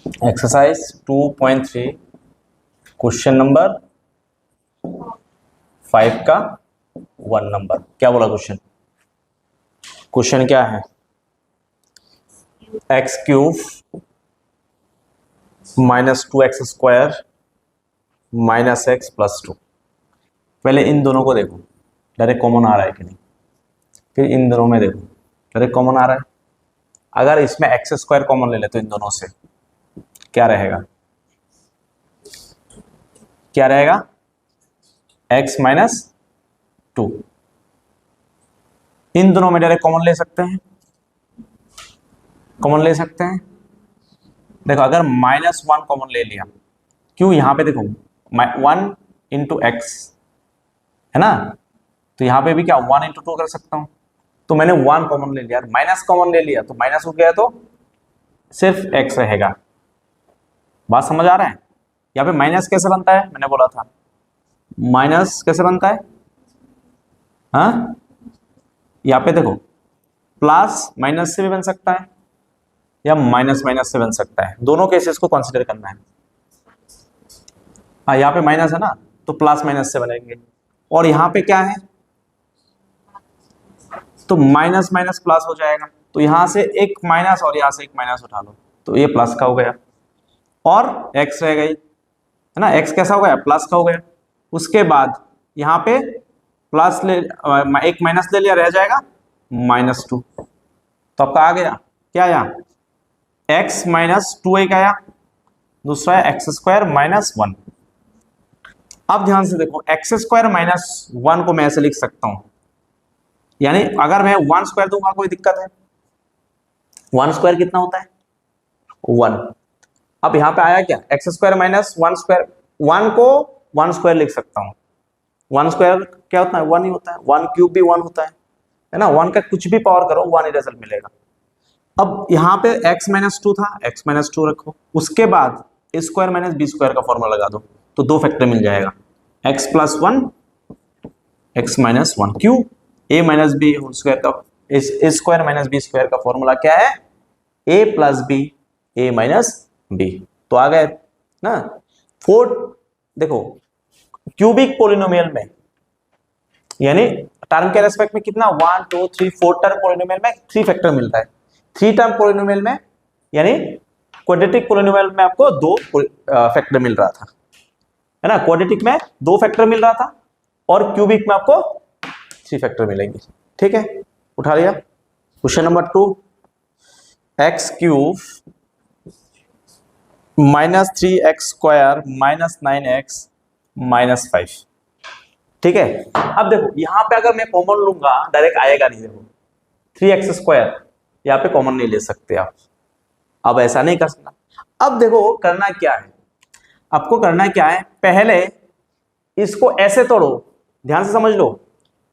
Exercise 2.3 question number 5 का 1 number. क्या बोला क्वेश्चन? क्वेश्चन क्या है? X cube minus 2x² minus x plus 2। पहले इन दोनों को देखो डायरेक्ट कॉमन आ रहा है कि नहीं, फिर इन दोनों में देखो डायरेक्ट कॉमन आ रहा है। अगर इसमें x² कॉमन ले ले तो इन दोनों से क्या रहेगा? क्या रहेगा? x minus 2। इन दोनों में डायरेक्ट कॉमन ले सकते हैं, कॉमन ले सकते हैं। देखो अगर -1 कॉमन ले लिया, क्यों? यहां पे देखो 1 इंटू एक्स है ना, तो यहां पे भी क्या 1 इंटू 2 कर सकता हूं। तो मैंने 1 कॉमन ले लिया, माइनस कॉमन ले लिया तो माइनस हो गया, तो सिर्फ x रहेगा। बात समझ आ रहा है? यहाँ पे माइनस कैसे बनता है? मैंने बोला था माइनस कैसे बनता है। हाँ, यहाँ पे देखो प्लस माइनस से भी बन सकता है या माइनस माइनस से बन सकता है, दोनों केसेस को कंसीडर करना है। हाँ, यहाँ पे माइनस है ना, तो प्लस माइनस से बनेंगे। और यहाँ पे क्या है, तो माइनस माइनस प्लस हो जाएगा, तो यहां से एक माइनस और यहां से एक माइनस उठा लो, तो ये प्लस का हो गया और x रह गई, है ना। x कैसा हो गया? प्लस का हो गया। उसके बाद यहाँ पे प्लस ले एक माइनस ले लिया, रह जाएगा -2। तो आपका आ गया क्या आया? x माइनस 2 एक आया, दूसरा है x² माइनस 1। अब ध्यान से देखो x² माइनस 1 को मैं ऐसे लिख सकता हूं, यानी अगर मैं 1² दूंगा कोई दिक्कत है? 1² कितना होता है? 1। अब यहां पे आया क्या? x² माइनस 1² 1 को 1² लिख सकता हूं। 1² क्या होता है? 1 ही होता है। 1 क्यूब भी 1 होता है ना। 1 का कुछ भी पावर करो 1 ही रिजल्ट मिलेगा। अब यहाँ पे x माइनस 2 था, x माइनस 2 रखो, उसके बाद a² माइनस b² का फॉर्मूला लगा दो, तो 2 फैक्टर मिल जाएगा, x प्लस 1 x माइनस 1। क्यों? a minus B whole square का a² माइनस b² का फॉर्मूला क्या है? a plus B a minus B. तो आ गए ना 4। देखो क्यूबिक पोलिनोमियल में, यानी टर्म के रेस्पेक्ट में कितना 1 2 3 4 टर्म पोलिनोमियल में 3 फैक्टर मिलता है। 3 टर्म पोलिनोमियल में, यानी क्वाड्रेटिक पोलिनोमियल में आपको 2 फैक्टर मिल रहा था, है ना। क्वाड्रेटिक में 2 फैक्टर मिल रहा था और क्यूबिक में आपको 3 फैक्टर मिलेंगे। ठीक है, उठा लिया। Question number 2, x cube -3x² minus 9x minus 5। ठीक है, अब देखो यहां पे अगर मैं कॉमन लूंगा डायरेक्ट आएगा नहीं। देखो 3x² यहाँ पे कॉमन नहीं ले सकते आप, अब ऐसा नहीं कर सकता। अब देखो करना क्या है, आपको करना क्या है, पहले इसको ऐसे तोड़ो, ध्यान से समझ लो,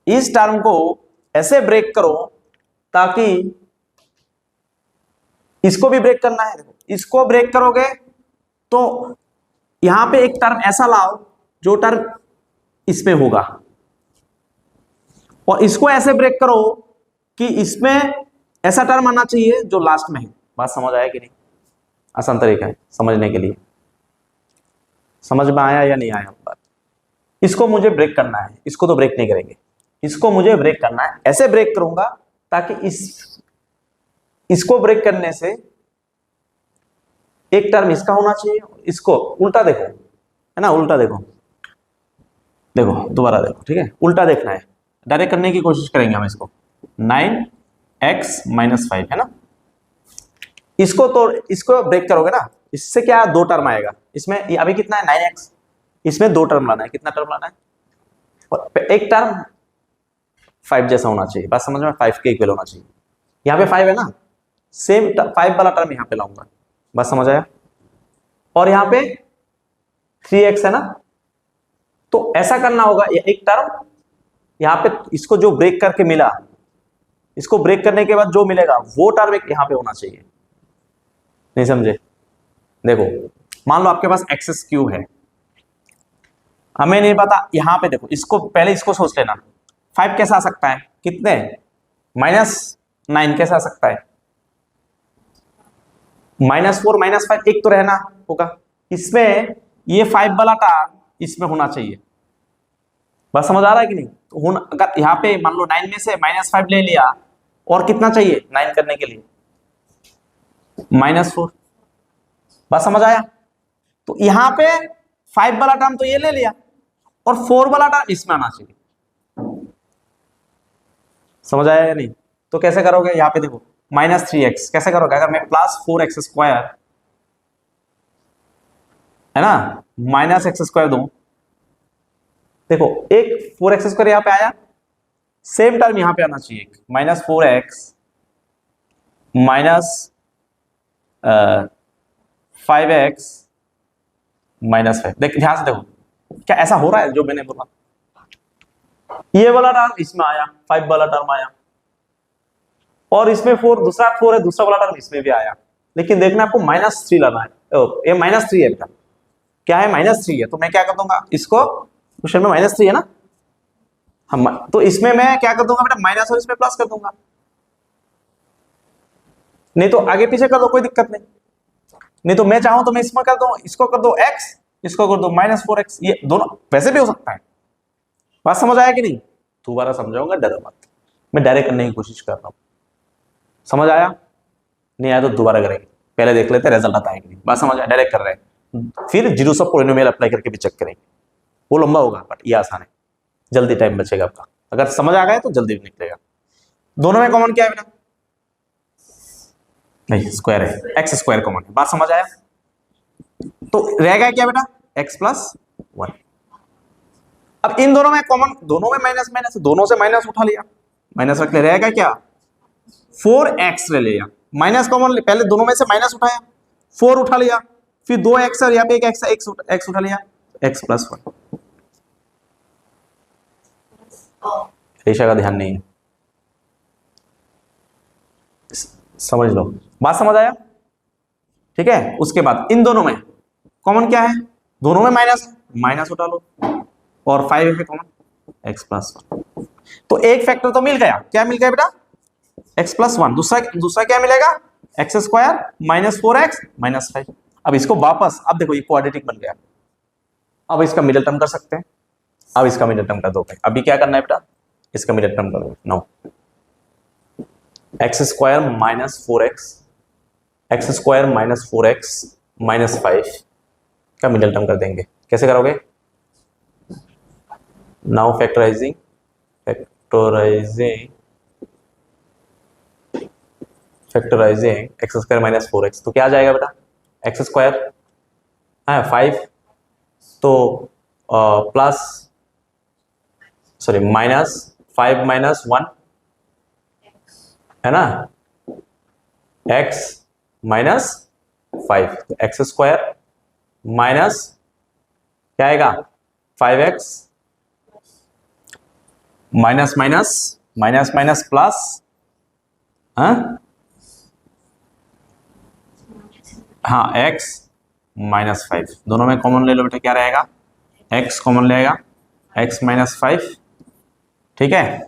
इस टर्म को ऐसे ब्रेक करो ताकि इसको भी ब्रेक करना है। देखो इसको ब्रेक करोगे तो यहां पे एक टर्म ऐसा लाओ जो टर्म इसमें होगा, और इसको ऐसे ब्रेक करो कि इसमें ऐसा टर्म आना चाहिए जो लास्ट में है। बात समझ आया कि नहीं? आसान तरीका है समझने के लिए। समझ में आया या नहीं आया बात? इसको मुझे ब्रेक करना है, इसको तो ब्रेक नहीं करेंगे, इसको मुझे ब्रेक करना है। ऐसे ब्रेक करूंगा ताकि इसको ब्रेक करने से एक टर्म इसका होना चाहिए। इसको उल्टा देखो, है ना, उल्टा देखो, देखो दोबारा देखो, ठीक है, उल्टा देखना है। डायरेक्ट करने की कोशिश करेंगे हम इसको। 9x माइनस 5 है ना, इसको तो इसको ब्रेक करोगे ना, इससे क्या 2 टर्म आएगा इसमें। अभी कितना है 9x, इसमें 2 टर्म लाना है। कितना टर्म लाना है? और एक टर्म 5 जैसा होना चाहिए। बात समझ में? 5 के इक्वल होना चाहिए। यहाँ पे 5 है ना, सेम 5 वाला टर्म यहाँ पे लाऊंगा। बात समझ आया? और यहाँ पे 3x है ना, तो ऐसा करना होगा, एक टर्म यहाँ पे इसको जो ब्रेक करके मिला, इसको ब्रेक करने के बाद जो मिलेगा वो टर्म एक यहाँ पे होना चाहिए। नहीं समझे? देखो मान लो आपके पास x³ है, हमें नहीं पता, यहां पे देखो इसको पहले इसको सोच लेना। 5 कैसा आ सकता है? कितने? -9 कैसा आ सकता है? -4 -5 एक तो रहना होगा, इसमें ये 5 वाला टर्म इसमें होना चाहिए। बात समझ आ रहा है कि नहीं? तो अगर यहाँ पे मान लो 9 में से -5 ले लिया, और कितना चाहिए 9 करने के लिए? -4। बात समझ आया? तो यहाँ पे 5 वाला टर्म तो ये ले लिया, और 4 वाला टर्म इसमें आना चाहिए। समझ आया या नहीं? तो कैसे करोगे? यहाँ पे देखो -3x कैसे करोगे? अगर मैं +4x² है ना -x² दूं, देखो एक 4x² यहाँ पे आया, सेम टर्म यहाँ पे आना चाहिए, -4x -5x -5। देख ध्यान से देखो, क्या ऐसा हो रहा है जो मैंने बोला? ये वाला टर्म इसमें आया, 5 वाला टर्म आया, और इसमें 4 दूसरा 4 है, दूसरा वाला टर्म इसमें भी आया। लेकिन देखना आपको -3 लाना है। ये -3 है बेटा, क्या है? -3 है। तो मैं क्या कर दूंगा इसको, क्वेश्चन में -3 है ना, हम तो इसमें मैं क्या कर दूंगा बेटा, माइनस और इसमें प्लस कर दूंगा। नहीं तो आगे पीछे कर दो, कोई दिक्कत नहीं। नहीं तो मैं चाहूं तो मैं इसमें कर दूं, इसको कर दो x, इसको कर दो -4x, ये दोनों वैसे भी हो सकता है। बात समझ आया कि नहीं? दोबारा समझाऊंगा, डरो मत, मैं डायरेक्ट करने की कोशिश कर रहा हूं। समझ आया? नहीं आया तो दोबारा करेंगे, पहले देख लेते रिजल्ट आता है कि नहीं। बात समझ आया? डायरेक्ट कर रहे हैं, फिर जीरो सब पॉलिनोमियल अप्लाई करके भी चेक करेंगे। वो लंबा होगा बट ये आसान है, जल्दी टाइम बचेगा आपका। अगर समझ आ गया तो जल्दी निकलेगा। दोनों में कॉमन क्या है बेटा? नहीं, स्क्वायर है, x² कॉमन है। बात समझ आया? तो रहेगा क्या बेटा? x+1। अब इन दोनों में कॉमन, दोनों में माइनस माइनस, दोनों से माइनस उठा लिया, माइनस रख ले, रहेगा क्या? 4x ले लिया, माइनस कॉमन, पहले दोनों में से माइनस उठाया, 4 उठा लिया, फिर 2x और यहाँ पे एक x उठा लिया, x+1। रेशा का ध्यान नहीं है, समझ लो। बात समझ आया? ठीक है। उसके बाद इन दोनों में कॉमन क्या है? दोनों में माइनस, माइनस उठा लो, और 5 है कॉमन, x+1। तो एक फैक्टर तो मिल गया, क्या मिल गया बेटा? x+1। दूसरा क्या मिलेगा? x² -4x -5। अब इसको वापस, अब देखो ये क्वाड्रेटिक बन गया, अब इसका मिडिल टर्म कर सकते हैं। अब इसका मिडिल टर्म कर दो। अभी क्या करना है बेटा? इसका मिडिल टर्म कर दो। नो, x² -4x -4x का मिडिल टर्म कर देंगे। कैसे करोगे? नाउ फैक्टराइजिंग x² -4x, तो क्या आ जाएगा बेटा? x² है 5, तो प्लस सॉरी -5 -1 है ना, x -5, तो x² माइनस क्या आएगा? 5x minus minus minus minus plus, हाँ x -5, दोनों में कॉमन ले लो बेटा, क्या रहेगा? x कॉमन लेगा, x -5। ठीक है।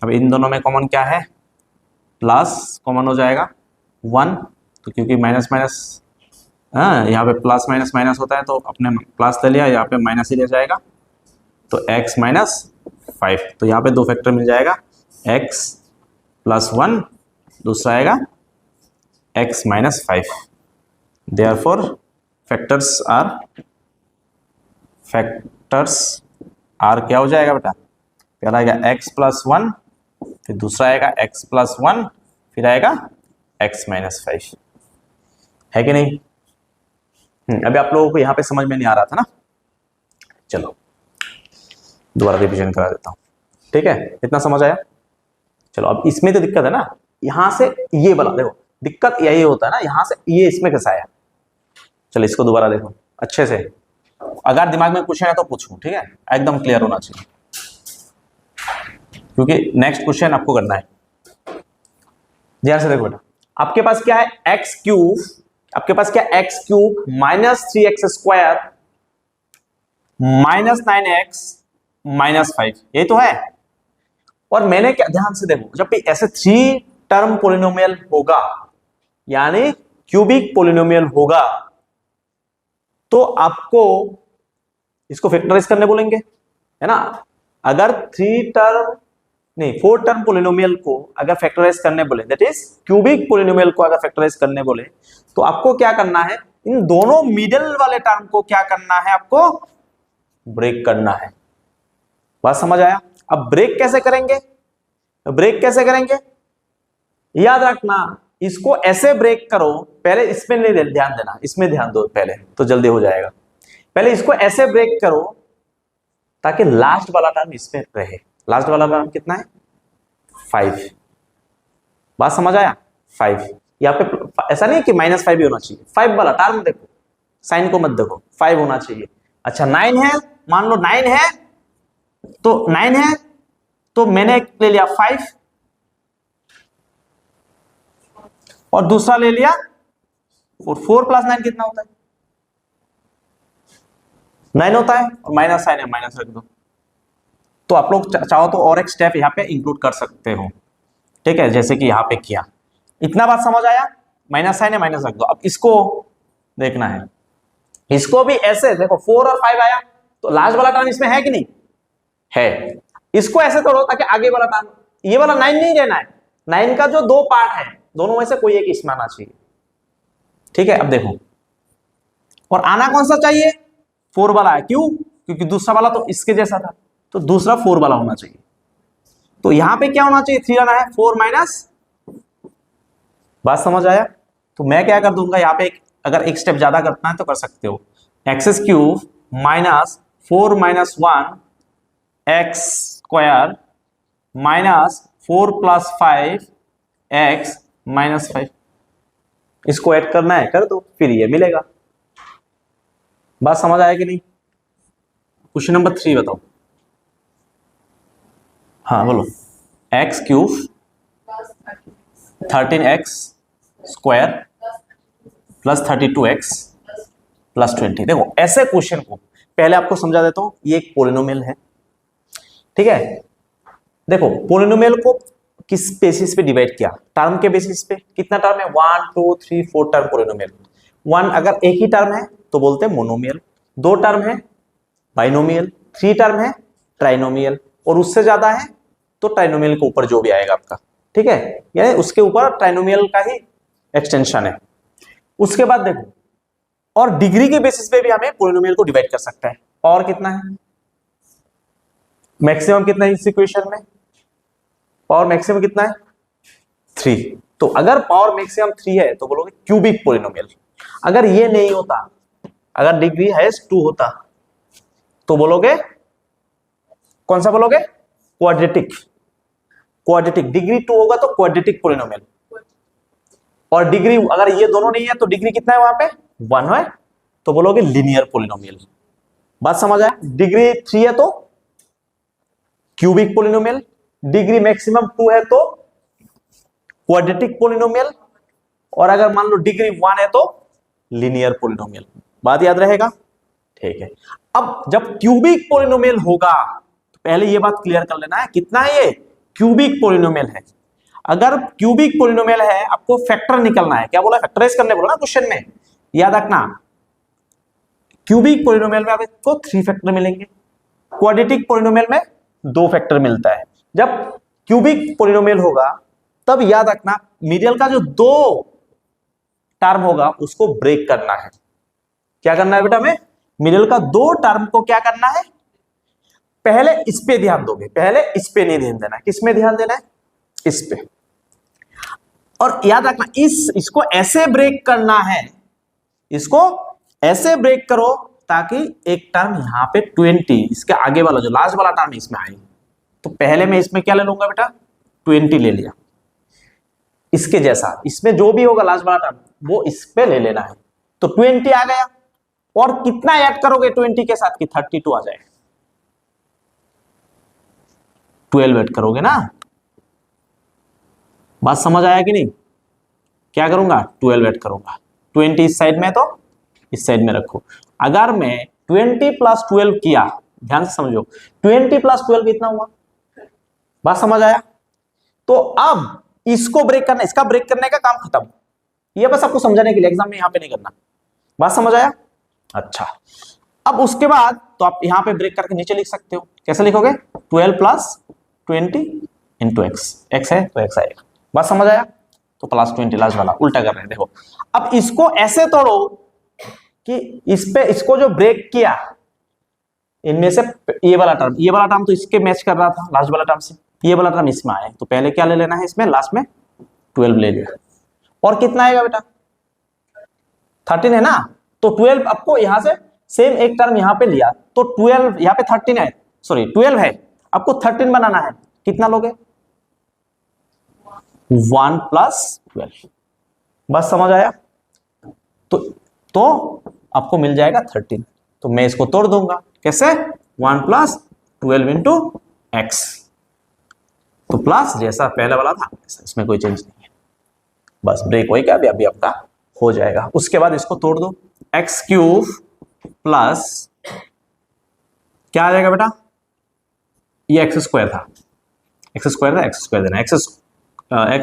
अब इन दोनों में कॉमन क्या है? प्लस कॉमन हो जाएगा 1, तो क्योंकि माइनस माइनस, यहाँ पे प्लस माइनस माइनस होता है, तो अपने प्लस ले लिया, यहाँ पे माइनस ही ले जाएगा, तो x -5। तो यहाँ पे दो फैक्टर मिल जाएगा, x+1, दूसरा आएगा x -5। देयरफॉर फैक्टर्स आर क्या हो जाएगा बेटा? पहला आएगा x+1, फिर दूसरा आएगा x+1, फिर आएगा x -5। है कि नहीं? अभी आप लोगों को यहाँ पे समझ में नहीं आ रहा था ना? चलो दोबारा रिवीजन करा देता हूँ। ठीक है, इतना समझ आया? चलो अब इसमें तो दिक्कत है ना, यहां से ये वाला देखो, दिक्कत यही होता है ना, यहां से ये इसमें कैसा आया। चलो इसको दोबारा देखो अच्छे से, अगर दिमाग में पूछे ना तो पूछो, ठीक है, एकदम क्लियर होना चाहिए, क्योंकि नेक्स्ट क्वेश्चन आपको करना है। ध्यान से देखो बेटा, आपके पास क्या है? x³ आपके पास क्या? x³ -3x² -9x -5, ये तो है। और मैंने क्या, ध्यान से देखो, जब भी ऐसे 3 टर्म पॉलिनोमियल होगा, यानी क्यूबिक पोलिनोमियल होगा तो आपको इसको फैक्टराइज करने बोलेंगे, है ना। अगर 4 टर्म पोलिनोमियल को अगर फैक्टराइज करने बोले, दैट इज क्यूबिक पोलिनोमियल को अगर फैक्टराइज करने बोले, तो आपको क्या करना है, इन दोनों मिडिल वाले टर्म को क्या करना है, आपको ब्रेक करना है। बात समझ आया। अब ब्रेक कैसे करेंगे, ब्रेक कैसे करेंगे, याद रखना, इसको ऐसे ब्रेक करो, पहले इसमें नहीं ध्यान देना, इसमें ध्यान दो पहले, तो जल्दी हो जाएगा। पहले इसको ऐसे ब्रेक करो ताकि लास्ट वाला टर्म इसमें रहे। लास्ट वाला टर्म कितना है, 5। बात समझ आया, 5। यहाँ पे ऐसा नहीं कि -5 ही होना चाहिए, 5 वाला टर्म देखो, साइन को मत देखो, 5 होना चाहिए। अच्छा 9 है, मान लो 9 है, तो 9 है तो मैंने एक ले लिया 5 और दूसरा ले लिया 4 + 9 कितना होता है, 9 होता है, और माइनस साइन है, माइनस रख दो। तो आप लोग चाहो तो और एक स्टेप यहाँ पे इंक्लूड कर सकते हो, ठीक है, जैसे कि यहाँ पे किया। इतना बात समझ आया, माइनस साइन है, माइनस रख दो। अब इसको देखना है, इसको भी ऐसे देखो, 4 और 5 आया तो लास्ट वाला टर्म इसमें है कि नहीं है, इसको ऐसे तोड़ो ताकि आगे वाला टर्म, ये वाला 9 नहीं रहना है, 9 का जो 2 पार्ट है दोनों में से कोई एक इसमें आना चाहिए, ठीक है। अब देखो, और आना कौन सा चाहिए, 4 वाला है, क्यों, क्योंकि दूसरा वाला तो इसके जैसा था, तो दूसरा 4 वाला होना चाहिए। तो यहां पे क्या होना चाहिए, 3 आना है, 4 माइनस, बात समझ आया। तो मैं क्या कर दूंगा यहाँ पे, अगर एक स्टेप ज्यादा करना है तो कर सकते हो, x³ minus 4 - 1 x² minus 4 + 5 x - 5, इसको ऐड करना है, कर दो, फिर ये मिलेगा। बात समझ आया कि नहीं। क्वेश्चन नंबर 3 बताओ। हाँ बोलो। x³ 13x² + 32x + 20। देखो ऐसे क्वेश्चन को पहले आपको समझा देता हूं, ये एक पोलिनोमियल है, ठीक है। देखो पोलिनोमियल को किस बेसिस पे डिवाइड किया, टर्म के बेसिस पे। कितना टर्म है, 1 2 3 4 टर्म पोलिनोमियल। 1 अगर एक ही टर्म है तो बोलते हैं मोनोमियल, 2 टर्म है बाइनोमियल, 3 टर्म है ट्राइनोमियल, और उससे ज्यादा है तो ट्राइनोमियल के ऊपर जो भी आएगा आपका, ठीक है, यानी उसके ऊपर ट्राइनोमियल का ही एक्सटेंशन है। उसके बाद देखो, और डिग्री के बेसिस पे भी हमें पोलिनोमियल को डिवाइड कर सकता है। और कितना है, मैक्सिमम कितना है इस इक्वेशन में, पावर मैक्सिमम कितना है, 3। तो अगर पावर मैक्सिमम 3 है तो बोलोगे क्यूबिक पोलिनोमियल। अगर ये नहीं होता, अगर डिग्री है 2 होता तो बोलोगे कौन सा बोलोगे, क्वाड्रेटिक। क्वाड्रेटिक डिग्री 2 होगा तो क्वाड्रेटिक पोलिनोमियल। और डिग्री अगर ये दोनों नहीं है तो डिग्री कितना है वहां पे, 1 है, तो बोलोगे लीनियर पोलिनोमियल। बात समझ आया। डिग्री 3 है तो क्यूबिक पोलिनोमियल, डिग्री मैक्सिमम 2 है तो क्वाड्रेटिक पोलिनोमियल, और अगर मान लो डिग्री 1 है तो लीनियर पोलिनोमियल। बात याद रहेगा, ठीक है। अब जब क्यूबिक पोलिनोमियल होगा तो पहले ये बात क्लियर कर लेना है, कितना है ये, क्यूबिक पोलिनोमियल है। अगर क्यूबिक पोलिनोमियल है, आपको फैक्टर निकलना है, क्या बोला, फैक्टराइज करने बोला ना क्वेश्चन में, याद रखना। क्यूबिक पोलिनोमियल में आपको 3 फैक्टर मिलेंगे, क्वाड्रेटिक पोलिनोमियल में 2 फैक्टर मिलता है। जब क्यूबिक पोलिनोमियल होगा तब याद रखना, मिडिल का जो 2 टर्म होगा उसको ब्रेक करना है। क्या करना है बेटा, हमें मिडिल का 2 टर्म को क्या करना है, पहले इस पे ध्यान दोगे, पहले इस पे नहीं ध्यान देना है। किस में ध्यान देना है, इस पे। और याद रखना, इसको ऐसे ब्रेक करना है, इसको ऐसे ब्रेक करो ताकि एक टर्म यहां पे 20, इसके आगे वाला जो लास्ट वाला टर्म इसमें आए। तो पहले मैं इसमें क्या ले लूंगा बेटा, 20 ले लिया, इसके जैसा, इसमें जो भी होगा लास्ट वाला टर्म वो इस पे ले लेना है। तो 20 आ गया, और कितना ऐड करोगे 20 के साथ, की 32 आ जाएगा। 12 ऐड करोगे ना, बात समझ आया कि नहीं। क्या करूंगा, 12 ऐड करूंगा, 20 इस साइड में तो इस साइड में रखो। अगर मैं 20 + 12 किया, ध्यान से समझो, 20 + 12 कितना हुआ, बात समझ आया। तो अब इसको ब्रेक करना, इसका ब्रेक करने का काम खत्म। ये बस आपको समझाने के लिए, एग्जाम में यहाँ पे नहीं करना। बात समझ आया? अच्छा, अब उसके बाद तो आप यहाँ पे ब्रेक करके नीचे लिख सकते हो। कैसे लिखोगे? 12 प्लस 20 इंटू एक्स, एक्स है तो एक्स आएगा। बात समझ आया? तो प्लस 20 लास्ट वाला उल्टा कर रहे हैं। देखो अब इसको ऐसे तोड़ो कि इस पे इसको जो ब्रेक किया इनमें से ये वाला टर्म तो इसके मैच कर रहा था लास्ट वाला टर्म से, ये वाला टर्म इसमें आया, तो पहले क्या ले लेना है इसमें, लास्ट में 12 ले लिया। और कितना आएगा बेटा? 13 है ना, तो 12 आपको यहां से सेम एक टर्म यहां पे लिया तो 12 यहां पे 13 है, सॉरी 12 है, आपको 13 बनाना है। कितना लोगे? 1 प्लस 12। बस समझ आया? तो आपको मिल जाएगा 13। तो मैं इसको तोड़ दूंगा। कैसे? 1 प्लस 12 इंटू एक्स। तो प्लस जैसा पहला वाला था इसमें कोई चेंज नहीं है। बस ब्रेक हो गया, अभी आपका हो जाएगा। उसके बाद इसको तोड़ दो, एक्स क्यूब प्लस क्या आ जाएगा बेटा? ये एक्स स्क्वायर था, एक्स स्क्वायर देना, x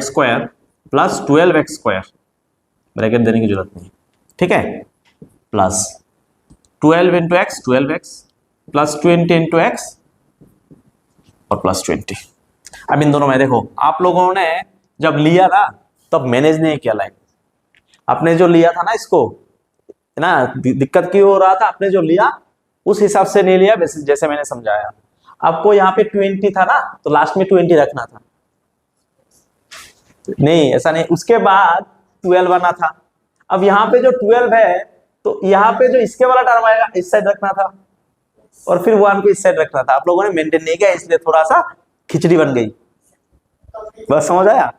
square plus 12 x square, bracket देने की जरूरत नहीं, ठीक है, plus 12 into x 12 x plus 20 into x और प्लस 20। अब इन दोनों में देखो, आप लोगों ने जब लिया ना तब मैनेज नहीं किया लाइन। आपने जो लिया था ना इसको, है ना, दिक्कत क्यों हो रहा था? आपने जो लिया उस हिसाब से नहीं लिया, जैसे मैंने समझाया। आपको यहाँ पे 20 था ना, तो लास्ट में 20 रखना था, नहीं ऐसा नहीं। उसके बाद 12 बना था, अब यहाँ पे जो 12 है तो यहाँ पे जो इसके वाला टर्म आएगा इस साइड रखना था, और फिर 1 को इस साइड रखना था। आप लोगों ने मेंटेन नहीं किया, इसलिए थोड़ा सा खिचड़ी बन गई। बस समझ आया?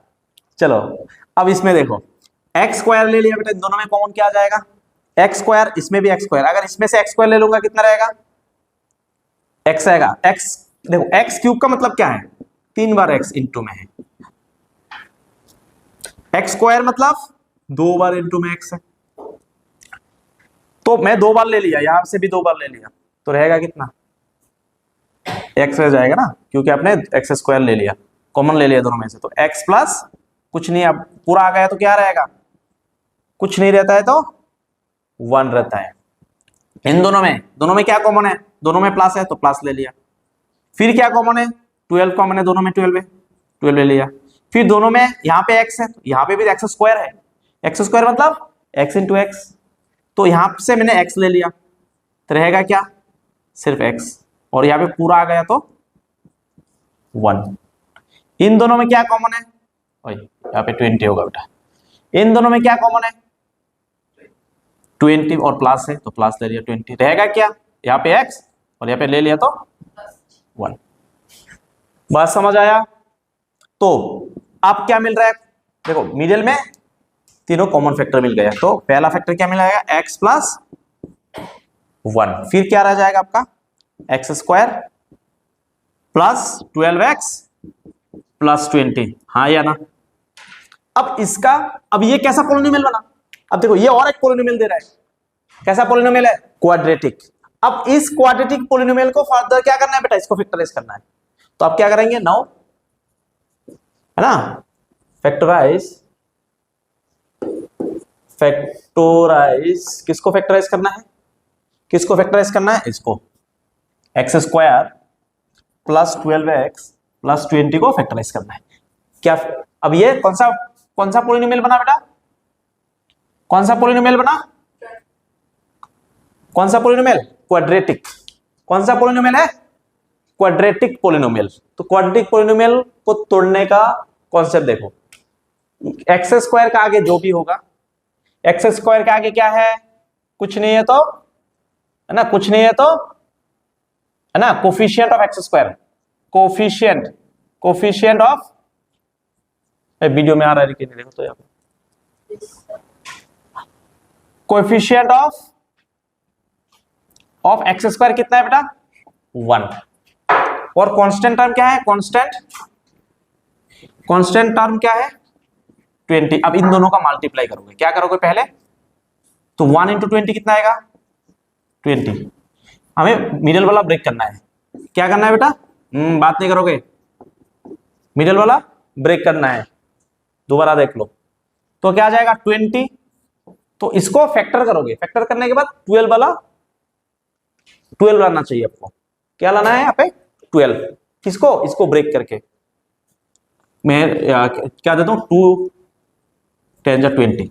चलो अब इसमें देखो, एक्स स्क्वायर ले लिया बेटा, इन दोनों में कॉमन क्या आ जाएगा? एक्स स्क्वायर, इसमें भी एक्स स्क्वायर। अगर इसमें से एक्स स्क्वायर ले लूंगा कितना रहेगा? एक्स आएगा। एक्स देखो, एक्स क्यूब का मतलब क्या है? 3 बार एक्स इंटू में है। एक्स स्क्वायर मतलब 2 बार इंटू में एक्स है, तो मैं 2 बार ले लिया, यहां से भी 2 बार ले लिया, तो रहेगा कितना? एक्स रह जाएगा ना, क्योंकि आपने एक्स स्क्वायर ले लिया, कॉमन ले लिया दोनों में से। तो एक्स प्लस कुछ नहीं, अब पूरा आ गया तो क्या रहेगा? कुछ नहीं रहता है तो 1 रहता है। इन दोनों में क्या कॉमन है? दोनों में प्लस है तो प्लस ले लिया। फिर क्या कॉमन है? 12 कॉमन है, दोनों में 12 है, 12 ले लिया। फिर दोनों में यहाँ पे एक्स है तो यहाँ पे भी एक्स स्क्वायर है, एक्स स्क्वायर मतलब एक्स इंटू एक्स, तो यहाँ से मैंने एक्स ले लिया, तो रहेगा क्या? सिर्फ एक्स, और यहाँ पे पूरा आ गया तो 1। इन दोनों में क्या कॉमन है? यहाँ पे 20 होगा बेटा। इन दोनों में क्या कॉमन है? 20 और प्लस है तो प्लस ले लिया 20, रहेगा क्या? यहाँ पे x और यहाँ पे ले लिया तो 1। बात समझ आया? तो अब क्या मिल रहा है? देखो मिडिल में तीनों कॉमन फैक्टर मिल गया, तो पहला फैक्टर क्या मिल जाएगा? x plus 1। फिर क्या रह जाएगा आपका? X square plus 12x plus 20, हाँ या ना? अब इसका, अब ये कैसा पोलिनोमियल बना? अब देखो ये और एक पोलिनोमियल दे रहा है। कैसा पोलिनोमियल है? क्वाड्रेटिक। अब इस क्वाड्रेटिक पोलिनोमियल को फर्दर क्या करना है बेटा? इसको फैक्टराइज करना है। तो आप क्या करेंगे? नाउ, है ना, फैक्टराइज किसको फैक्टराइज करना है? किसको फैक्टराइज करना है? इसको, x square plus 12x plus 20 को फैक्टराइज करना है। क्या अब ये कौन सा पोलिनोमियल बना बेटा? कौन सा पोलिनोमियल बना? कौन सा पोलिनोमियल? क्वाड्रेटिक। कौन सा पोलिनोमियल है? Quadratic polynomial. तो क्वाड्रेटिक पोलिनोमियल को तोड़ने का कॉन्सेप्ट देखो, एक्स स्क्वायर का आगे जो भी होगा, एक्स स्क्वायर के आगे क्या है? कुछ नहीं है तो, है ना, कुछ नहीं है तो, है ना, coefficient of x square, coefficient of, video में आ रहा है लेकिन देखो तो यहाँ पे, कोएफिशिएंट ऑफ एक्स स्क्वायर कितना है बेटा? 1। और कांस्टेंट टर्म क्या है? कांस्टेंट टर्म क्या है? 20। अब इन दोनों का मल्टीप्लाई करोगे, क्या करोगे पहले? तो 1 इंटू 20 कितना आएगा? 20। हमें मिडिल वाला ब्रेक करना है। क्या करना है बेटा? बात नहीं करोगे, मिडिल वाला ब्रेक करना है। दोबारा देख लो, तो क्या आ जाएगा 20। तो इसको फैक्टर करोगे, फैक्टर करने के बाद 12 लाना चाहिए आपको। क्या लाना है यहाँ पे 12। किसको, इसको ब्रेक करके मैं क्या देता हूं 2 10 जा 20।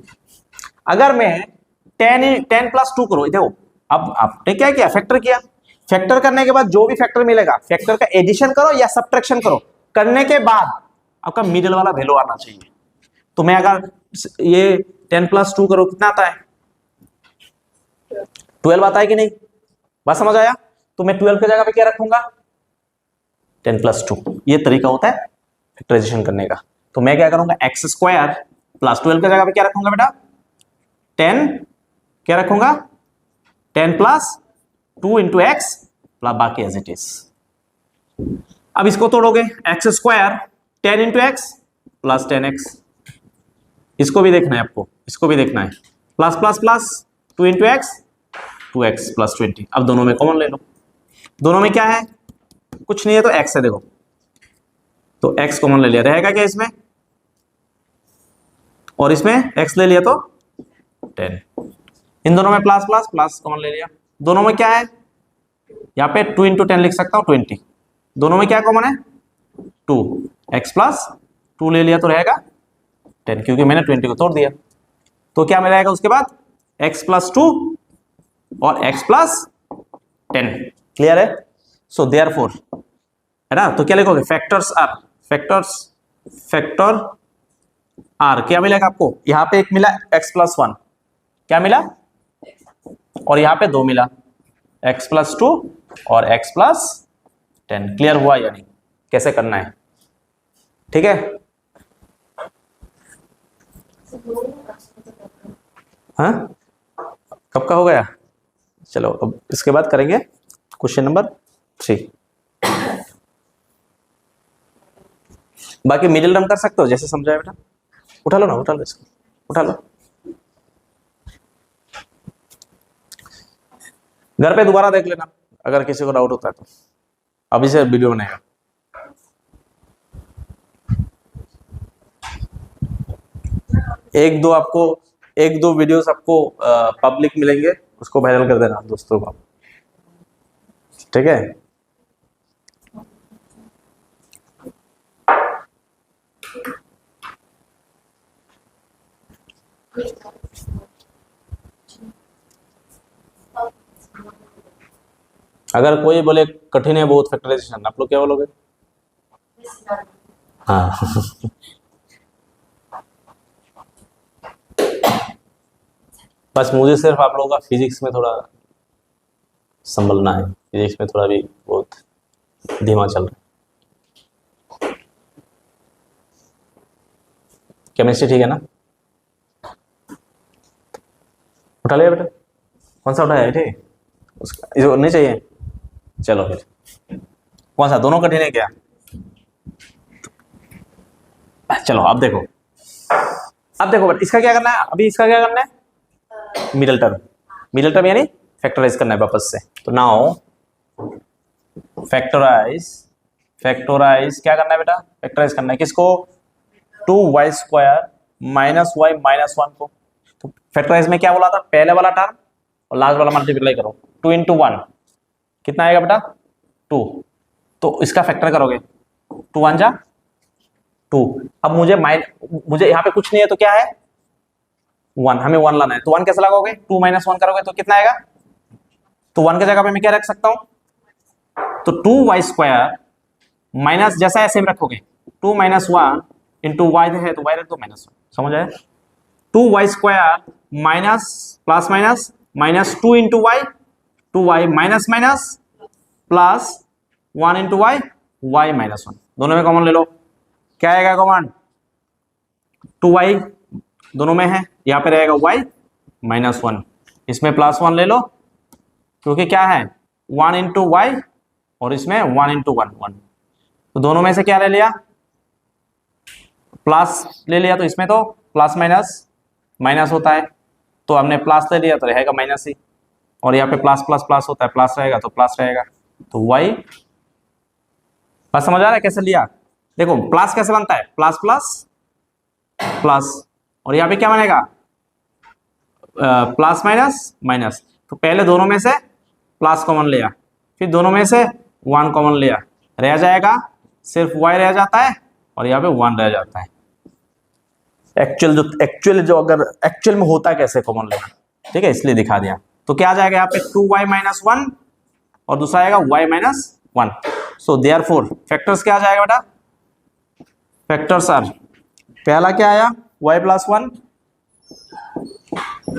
अगर मैं 10 प्लस 2 करो, देखो अब आपने क्या किया फैक्टर किया, फैक्टर करने के बाद जो भी फैक्टर मिलेगा फैक्टर का एडिशन करो या सब्ट्रैक्शन करो, करने के बाद आपका मिडिल वाला वैल्यू आना चाहिए। तो मैं अगर ये 10 प्लस 2 करो कितना आता है 12 आता है कि नहीं, बात समझ आया। तो मैं 12 की जगह पे क्या रखूंगा 10 प्लस 2। ये तरीका होता है फैक्टराइजेशन करने का। तो मैं क्या करूंगा एक्स स्क्वायर प्लस 12 की जगह पे क्या रखूंगा बेटा 10, क्या रखूंगा 10 प्लस 2 इंटू एक्स प्लस बाकी एज इट इज। अब इसको तोड़ोगे x square 10 into x plus 10x, इसको भी देखना है आपको, इसको भी देखना है, plus plus plus 2 into x 2x plus 20। अब दोनों में कॉमन ले लो, दोनों में क्या है कुछ नहीं है तो x है, देखो तो x कॉमन ले लिया, रहेगा क्या इसमें, और इसमें x ले लिया तो 10। इन दोनों में प्लस प्लस प्लस कॉमन ले लिया, दोनों में क्या है यहाँ पे 2 इंटू 10 लिख सकता हूँ 20। दोनों में क्या कॉमन है 2, x प्लस 2 ले लिया तो रहेगा 10, क्योंकि मैंने 20 को तोड़ दिया। तो क्या मिलेगा उसके बाद x प्लस 2 और x प्लस 10। क्लियर है। सो देयरफॉर है ना, तो क्या लिखोगे फैक्टर्स आर, फैक्टर आर क्या मिलेगा आपको, यहां पे एक मिला x प्लस 1, क्या मिला, और यहां पे 2 मिला x प्लस 2 और x प्लस 10। क्लियर हुआ या नहीं, कैसे करना है, ठीक है। हाँ कब का हो गया, चलो अब इसके बाद करेंगे क्वेश्चन नंबर 3। बाकी मिडिल टर्म कर सकते हो जैसे समझाया बेटा, उठा लो ना, उठा लो इसको, उठा लो। घर पे दोबारा देख लेना अगर किसी को डाउट होता है तो, अभी से वीडियो बनाएगा। एक दो वीडियोस आपको पब्लिक मिलेंगे, उसको वायरल कर देना दोस्तों को, ठीक है। अगर कोई बोले कठिन है बहुत फैक्टराइजेशन, आप लोग क्या बोलोगे, हाँ बस मुझे सिर्फ आप लोगों का फिजिक्स में थोड़ा संभलना है, फिजिक्स में थोड़ा भी बहुत धीमा चल रहा है। केमिस्ट्री ठीक है ना, उठा लिया बेटा, कौन सा उठाया है, ठीक उसका इसको नहीं चाहिए, चलो फिर कौन सा, दोनों कठिन है क्या, चलो अब देखो, बट इसका क्या करना है, अभी इसका क्या करना है मिडिल टर्म यानी फैक्टराइज करना है वापस से। तो नाउ फैक्टराइज क्या करना है बेटा, फैक्टराइज करना है किसको 2y square minus Y minus 1 को। तो फैक्टराइज में क्या बोला था, पहले वाला टर्म और लास्ट वाला मल्टीप्लाई करो, 2 इंटू 1 कितना आएगा बेटा 2। तो इसका फैक्टर करोगे 2 1 जा 2। अब मुझे यहाँ पे कुछ नहीं है तो क्या है 1, हमें 1 लाना है, तो 1 कैसे लगाओगे 2 माइनस 1 करोगे तो कितना आएगा, तो 1 की जगह पे मैं क्या रख सकता हूं, तो 2y स्क्वायर माइनस जैसा ऐसे में रखोगे 2 माइनस 1 इंटू वाई है तो y रख दो माइनस 1, समझ आया। 2y square minus plus minus minus 2 into y 2y minus minus plus 1 into y y minus 1, दोनों में कॉमन ले लो, क्या आएगा कॉमन 2y दोनों में है, यहाँ पे रहेगा y माइनस 1, इसमें प्लस 1 ले लो क्योंकि क्या है 1 इंटू वाई और इसमें 1 इंटू 1 1, तो दोनों में से क्या ले लिया प्लस ले लिया, तो इसमें तो प्लस माइनस माइनस होता है, तो हमने प्लस ले लिया तो रहेगा माइनस ही, और यहाँ पे प्लस प्लस प्लस होता है, प्लस रहेगा तो प्लस रहेगा, तो y बस समझ आ रहा है कैसे लिया। देखो प्लस कैसे बनता है, प्लस प्लस प्लस और यहाँ पे क्या बनेगा, प्लस माइनस माइनस। तो पहले दोनों में से प्लस कॉमन लिया, फिर दोनों में से 1 कॉमन लिया, रह जाएगा सिर्फ y रह जाता है और यहाँ पे 1 रह जाता है। एक्चुअल जो अगर एक्चुअल में होता है कैसे कॉमन लेना, ठीक है, इसलिए दिखा दिया। तो क्या आ जाएगा यहाँ पे 2y माइनस 1 और दूसरा आएगा y minus 1। So therefore factors क्या आ जाएगा बेटा, फैक्टर्स आर, पहला क्या आया y प्लस 1,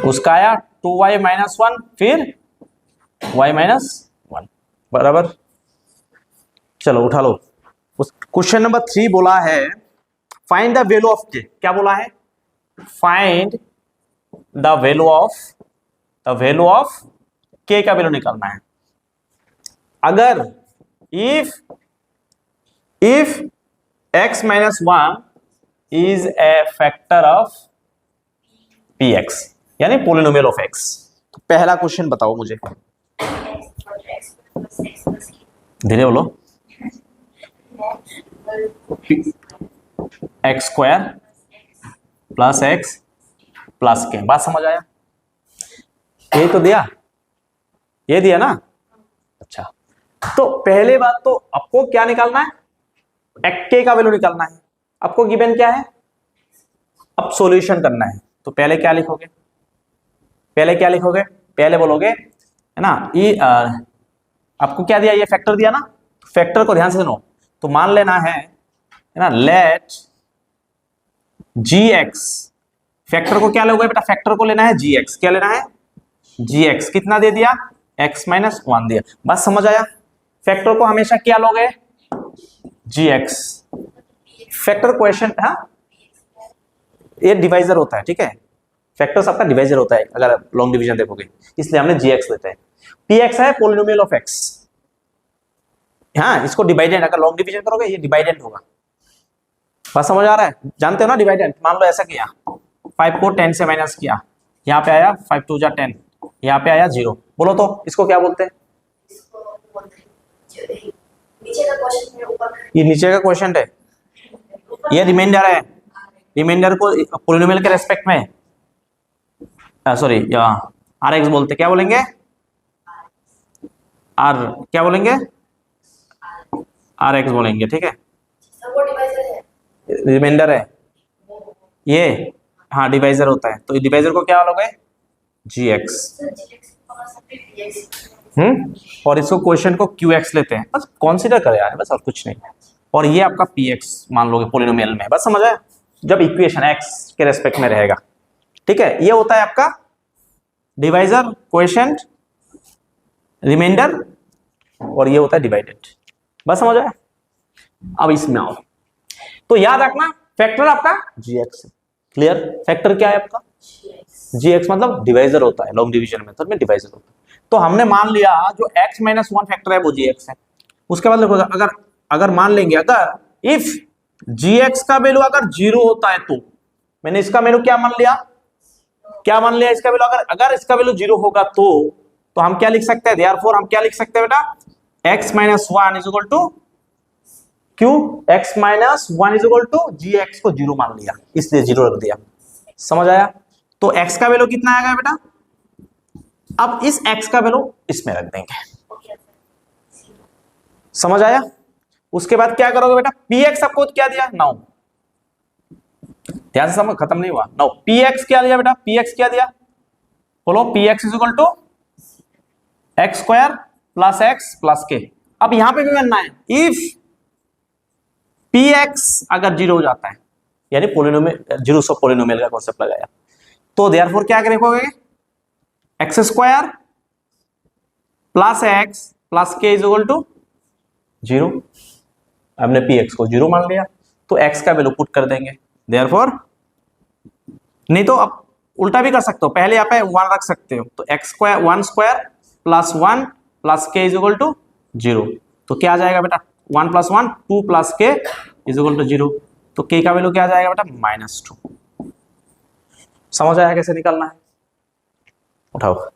उसका आया 2y माइनस 1, फिर y माइनस 1 बराबर। चलो उठा लो। उस क्वेश्चन नंबर 3 बोला है find the value of k। क्या बोला है, find the value of k का वैल्यू निकालना है। अगर if x minus 1 is a factor of px, यानी पोलिनोमियल ऑफ x। तो पहला क्वेश्चन बताओ मुझे, धीरे बोलो। X square plus x plus के, बात समझ आया, ये तो दिया, ये दिया ना। अच्छा, तो पहले बात तो आपको क्या निकालना है, के का वैल्यू निकालना है। आपको गिवन क्या है, अब सॉल्यूशन करना है। तो पहले क्या लिखोगे, पहले बोलोगे है ना, ये आपको क्या दिया, ये फैक्टर दिया ना, फैक्टर को ध्यान से सुनो। तो मान लेना है ना, लेट gx, फैक्टर को क्या लोगे बेटा, फैक्टर को लेना है gx, क्या लेना है gx, कितना दे दिया x माइनस 1 दिया, बस समझ आया। फैक्टर को हमेशा क्या लोगे gx, फैक्टर क्वेश्चन, हाँ ये डिवाइजर होता है, ठीक है, फैक्टर्स आपका डिवाइजर होता है अगर लॉन्ग डिवीजन देखोगे, इसलिए हमने gx लेते हैं। px है पोलिनोमियल ऑफ x, हाँ इसको डिवाइडेंड, अगर लॉन्ग डिवीजन करोगे ये डिवाइडेंड होगा, बात समझ आ रहा है, जानते हो ना डिवाइडेंड। मान लो ऐसा किया, 5 को 10 से माइनस किया, यहाँ पे आया 5 2 जा 10, यहाँ पे आया 0, बोलो तो इसको क्या बोलते हैं, ये नीचे का क्वेश्चन है, ये रिमाइंडर है, रिमाइंडर को पोलिनोमियल के रेस्पेक्ट में सॉरी आर एक्स बोलते, क्या बोलेंगे आर, क्या बोलेंगे आर एक्स बोलेंगे, ठीक है, रिमाइंडर है ये, हाँ डिवाइजर होता है, तो डिवाइजर को क्या लोगे gx, और इसको क्वेश्चन को qx लेते हैं, बस कंसीडर करें यार, बस और कुछ नहीं। और ये आपका px मान लोगे पोलिनोमियल में, बस समझ आया, जब इक्वेशन x के रेस्पेक्ट में रहेगा, ठीक है। ये होता है आपका डिवाइजर, क्वेश्चन, रिमाइंडर, और ये होता है डिवाइडेड, बस समझ आया। अब इसमें आओ, तो याद रखना फैक्टर आपका gx है, क्लियर। फैक्टर क्या है आपका gx, मतलब डिवाइजर होता है, लॉन्ग डिवीजन मेथड में डिवाइजर होता है। तो हमने मान लिया जो x माइनस 1 फैक्टर है वो gx है। उसके बाद देखो, अगर मान लेंगे, अगर इफ gx का वैल्यू अगर 0 होता है, तो मैंने इसका वैल्यू क्या मान लिया इसका वैल्यू, अगर इसका वैल्यू 0 होगा तो हम क्या लिख सकते हैं, देयरफॉर हम क्या लिख सकते हैं बेटा, x minus 1 is equal to क्यों, x minus 1 is equal to gx को 0 मान लिया, इसलिए 0 रख दिया, समझ आया। तो x का वैल्यू कितना आएगा बेटा, अब इस x का वैल्यू इसमें रख देंगे, समझ आया। उसके बाद क्या करोगे बेटा, px आपको क्या दिया 9, ध्यान से समझ, खत्म नहीं हुआ, 9 px क्या दिया बेटा, px क्या दिया, बोलो px is equal to x square plus x plus k. अब यहां पे भी बनना है, इफ px अगर 0 हो जाता है, यानी पोलिनोमियल, 0 सब पोलिनोमियल का कॉन्सेप्ट लगाया, तो देयरफॉर क्या करोगे, x square plus x plus के इज इक्वल टू 0। हमने px को 0 मान लिया, तो x का वैल्यू पुट कर देंगे, देयरफॉर, नहीं तो अब उल्टा भी कर सकते हो, पहले यहाँ पे 1 रख सकते हो, तो x square 1 square plus 1 plus के इज इक्वल टू 0। तो क्या आ जाएगा बेटा, 1 प्लस 1 2 प्लस के इज इक्वल टू 0। तो के का वैल्यू क्या आ जाएगा बेटा, -2। समझ आया कैसे निकालना है, उठाओ।